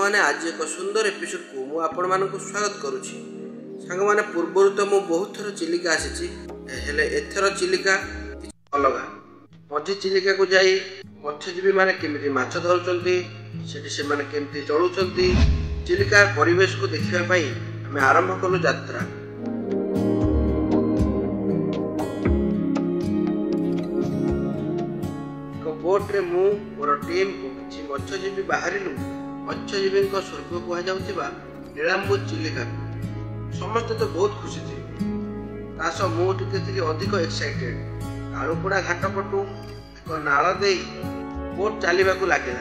मैंने आज एक सुंदर एपिसोड को मु आपण मानक स्वागत करुछि। सांग माने पूर्व तो मु बहुत थर चिलिका आसी हेले एथर चिलिका अलग मझे चिलिका को जाई मत्स्यजीवी माने केमिति माछ धरुचंती सेठी से माने केमिति चलुचंती चिलिका परिवेश को देखिबा पई हमें आरंभ कलु यात्रा। बोट रे मु मोर टीम को किछि मत्स्यजीवी बाहरिलु मत्स्यजीवी स्वर्ग कहुवा नीलांबू चिलिका समस्ते तो बहुत खुशी थे तास मुझे अधिक एक्साइटेड कालुपड़ा घाट पटू एक नाल दे बोट चलने को लगे।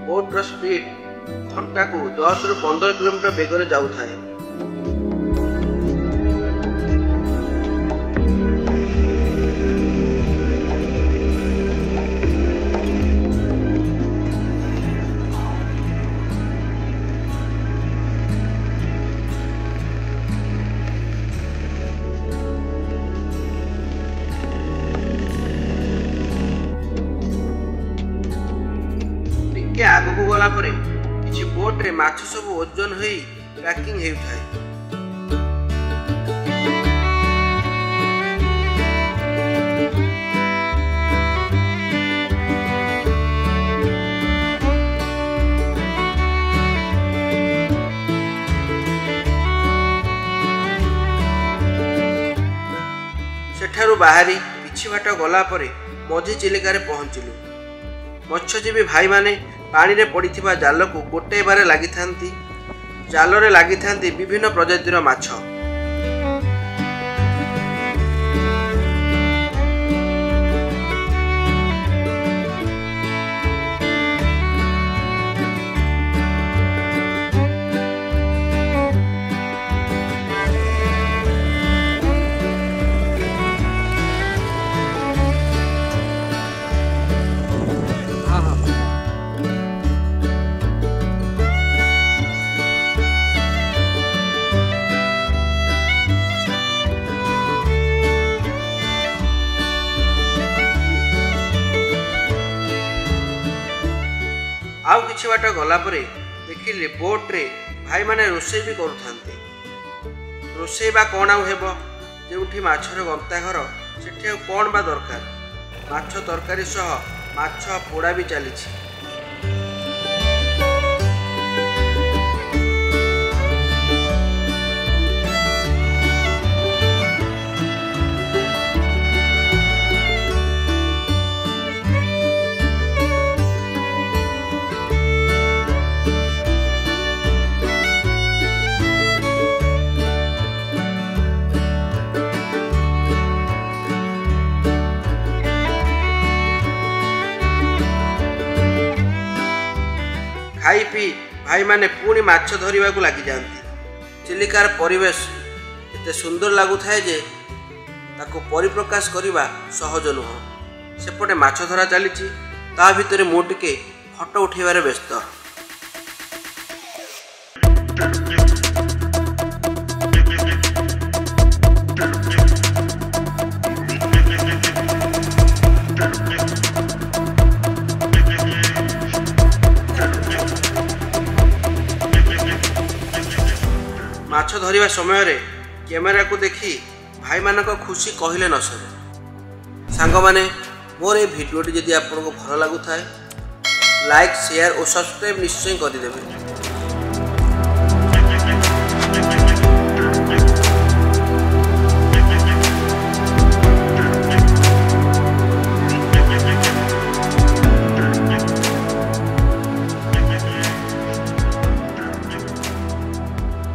बोट स्पीड घंटा को 10 ରୁ 15 किलोमीटर बेगर जाऊ थाए। आग को गला परे किछि बोट रे माछ सब ओजन होई पैकिंग हेउथाय। सेठारु बाहरी किछि बाट गला परे मझी चिलिका रे पहुंचिलु। मत्स्यजीवी भाई माने पानी रे पड़िथिबा जाल को गोटे बारे लागि थांती जाल रे लागि थांती विभिन्न प्रजातिर माछ। आउ किछि बाट गला परे देखिले बोट रे भाई माने रोषे भी करूथांती। रोषे बा कोन आउ हेबो जेउठी माछर गंता घर सेठी कोन बा दरकार माछ तरकारी सह माछ पोड़ा भी चलीछि। खाई पी भाई माने पुणी माछ धरिबा को लागि जांती। चिलिकार परिवेश एते सुंदर लागु थाए जे ताको परिप्रकाश करिबा सहज नुह। सेपटे माछ धरा चलीची ता भितरे मो टिके फोटो उठेबारे व्यस्त। माछ धरिबा समय रे कैमेरा को देखी भाई मानक खुशी कहले न सरे। सांग माने मोर ए वीडियोटी जदि आपको भल लागु थाए लाइक शेयर और सब्सक्राइब निश्चय कर देबे।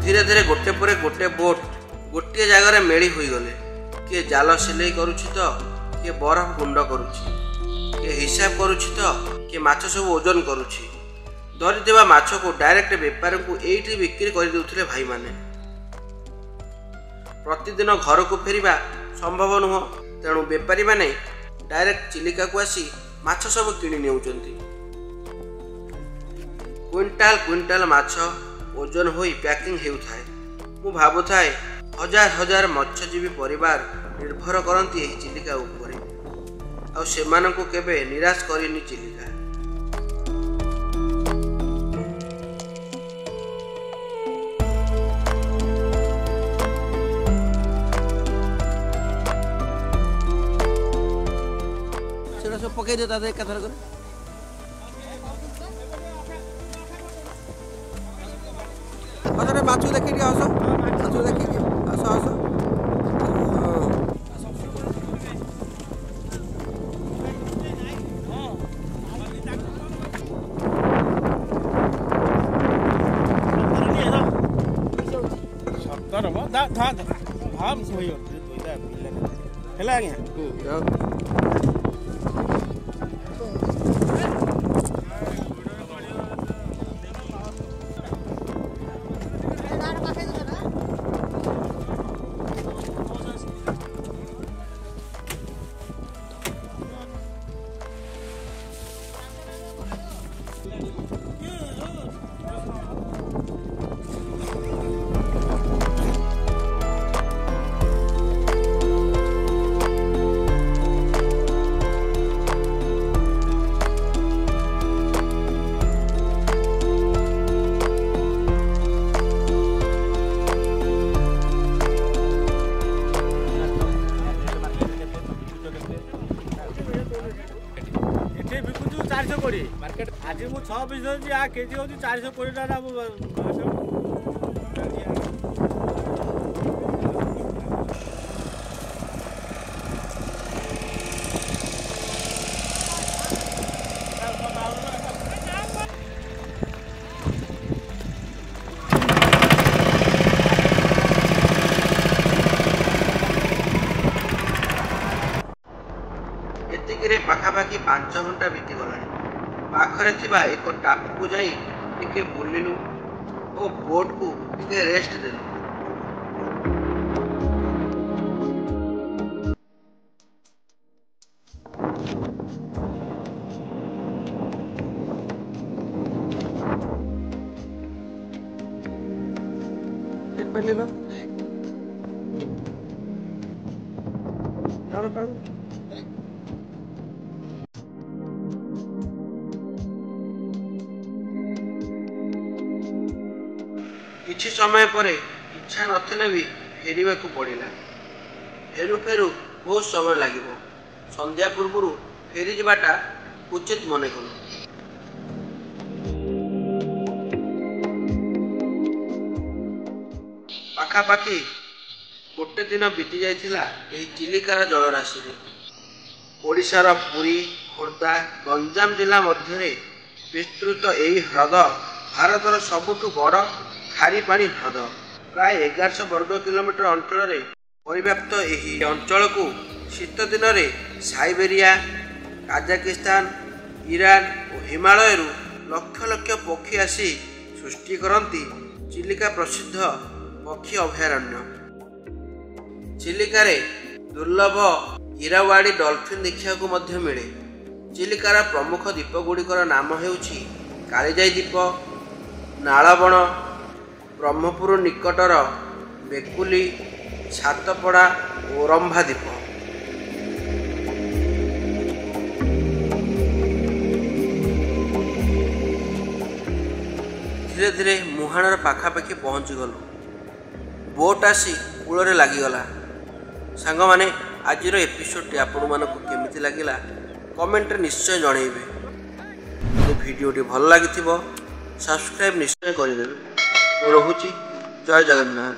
धीरे धीरे गोटे पर गोटे बोट गोटे जगार मेली हो गले। किए जाल सिलाई करुछि तो किए बरफ गुंड करुछि किए हिसाब करुछि तो किए माछ सब ओजन करुछि। धरिदेवा माछ को डायरेक्ट बेपार को एठी बिक्री कर देउथिले भाई माने। प्रतिदिन घर को फेरिबा संभव नुह तेणु बेपारी माने डायरेक्ट चिलिका को आसी माछ सब किनि नेउचंती। क्विंटाल क्विंटाल माछ ओजन होई पैकिंग हेउथाय। मु भाबुथाय हजार हजार मत्स्यजीवी परिवार ନିର୍ଭର କରନ୍ତି ଏହି ଚିଲିକା ଉପରେ। ଆଉ ସେମାନଙ୍କୁ କେବେ ନିରାଶ କରିନି ଚିଲିକା। সেটা সব পকাই দিও তাদের একাথর করে। আসলে মাছ দেখি আস, মাছ দেখি আস আস। ହେଲା ଆଜ୍ଞା। ବିକୁଛୁ 420 ମାର୍କେଟ। ଆଜି ମୁଁ 6 ପିସ୍ ଧରିଛି, ଆ କେଜି ହଉଛି 420 ଟଙ୍କା। ଏତିକିରେ ପାଖାପାଖି 5 ଘଣ୍ଟା ବିତିଗଲାଣି। ପାଖରେ ଥିବା ଏକ ଟାପୁକୁ ଯାଇ ଟିକେ ବୁଲିଲୁ ଓ ବୋଟକୁ ଟିକେ ରେଷ୍ଟ ଦେଲୁ। କିଛି ସମୟ ପରେ ଇଚ୍ଛା ନଥିଲେ ବି ଫେରିବାକୁ ପଡ଼ିଲା। ଫେରୁ ଫେରୁ ବହୁତ ସମୟ ଲାଗିବ। ସନ୍ଧ୍ୟା ପୂର୍ବରୁ ଫେରିଯିବାଟା ଉଚିତ ମନେ କଲୁ। ପାଖାପାଖି ଗୋଟେ ଦିନ ବିତି ଯାଇଥିଲା ଏହି ଚିଲିକାର ଜଳରାଶିରେ। ଓଡ଼ିଶାର ପୁରୀ, ଖୋର୍ଦ୍ଧା, ଗଞ୍ଜାମ ଜିଲ୍ଲା ମଧ୍ୟରେ ବିସ୍ତୃତ ଏହି ହ୍ରଦ ଭାରତର ସବୁଠୁ ବଡ଼ ଖାରିପାଣି ହ୍ରଦ। ପ୍ରାୟ 1100 ବର୍ଗ କିଲୋମିଟର ଅଞ୍ଚଳରେ ପରିବ୍ୟାପ୍ତ ଏହି ଅଞ୍ଚଳକୁ ଶୀତ ଦିନରେ ସାଇବେରିଆ, କାଜାକିସ୍ତାନ, ଇରାନ ଓ ହିମାଳୟରୁ ଲକ୍ଷ ଲକ୍ଷ ପକ୍ଷୀ ଆସି ସୃଷ୍ଟି କରନ୍ତି ଚିଲିକା ପ୍ରସିଦ୍ଧ ପକ୍ଷୀ ଅଭୟାରଣ୍ୟ। ଚିଲିକାରେ ଦୁର୍ଲଭ ଇରାୱାଡ଼ି ଡଲଫିନ୍ ଦେଖିବାକୁ ମଧ୍ୟ ମିଳେ। ଚିଲିକାର ପ୍ରମୁଖ ଦ୍ୱୀପ ଗୁଡ଼ିକର ନାମ ହେଉଛି କାଳିଜାଇ ଦ୍ୱୀପ, ନାଳବଣ, ବ୍ରହ୍ମପୁର ନିକଟର ବେକୁଲି, ସାତପଡ଼ା ଓ ରମ୍ଭା ଦ୍ୱୀପ। ଧୀରେ ଧୀରେ ମୁହାଣର ପାଖାପାଖି ପହଞ୍ଚିଗଲୁ। ବୋଟ୍ ଆସି କୂଳରେ ଲାଗିଗଲା। ସାଙ୍ଗମାନେ, ଆଜିର ଏପିସୋଡ଼ଟି ଆପଣମାନଙ୍କୁ କେମିତି ଲାଗିଲା କମେଣ୍ଟରେ ନିଶ୍ଚୟ ଜଣାଇବେ। ଯଦି ଭିଡ଼ିଓଟି ଭଲ ଲାଗିଥିବ ସବସ୍କ୍ରାଇବ୍ ନିଶ୍ଚୟ କରିଦେବେ। ମୁଁ ରହୁଛି। ଜୟ ଜଗନ୍ନାଥ।